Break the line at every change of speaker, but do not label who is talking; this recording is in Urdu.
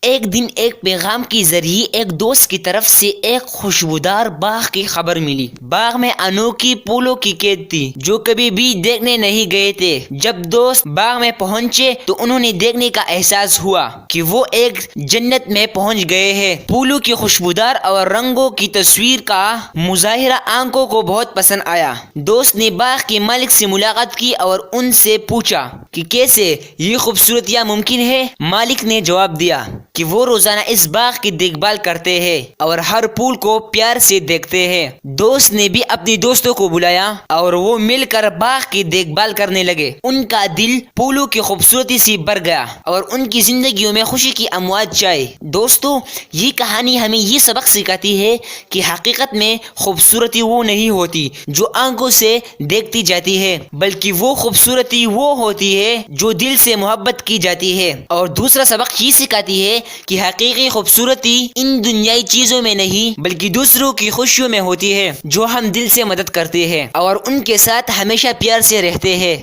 ایک دن ایک پیغام کے ذریعے ایک دوست کی طرف سے ایک خوشبودار باغ کی خبر ملی۔ باغ میں انوکھی پھولوں کی کھیت تھی جو کبھی بھی دیکھنے نہیں گئے تھے۔ جب دوست باغ میں پہنچے تو انہوں نے دیکھنے کا احساس ہوا کہ وہ ایک جنت میں پہنچ گئے ہیں۔ پھولوں کی خوشبودار اور رنگوں کی تصویر کا مظاہرہ آنکھوں کو بہت پسند آیا۔ دوست نے باغ کے مالک سے ملاقات کی اور ان سے پوچھا کہ کیسے یہ خوبصورتیاں ممکن ہے۔ مالک نے جواب دیا کہ وہ روزانہ اس باغ کی دیکھ بھال کرتے ہیں اور ہر پھول کو پیار سے دیکھتے ہیں۔ دوست نے بھی اپنے دوستوں کو بلایا اور وہ مل کر باغ کی دیکھ بھال کرنے لگے۔ ان کا دل پھولوں کی خوبصورتی سے بھر گیا اور ان کی زندگیوں میں خوشی کی امواج چھائی۔ دوستو، یہ کہانی ہمیں یہ سبق سکھاتی ہے کہ حقیقت میں خوبصورتی وہ نہیں ہوتی جو آنکھوں سے دیکھتی جاتی ہے، بلکہ وہ خوبصورتی وہ ہوتی ہے جو دل سے محبت کی جاتی ہے۔ اور دوسرا سبق یہ سکھاتی ہے کہ حقیقی خوبصورتی ان دنیائی چیزوں میں نہیں بلکہ دوسروں کی خوشیوں میں ہوتی ہے جو ہم دل سے مدد کرتے ہیں اور ان کے ساتھ ہمیشہ پیار سے رہتے ہیں۔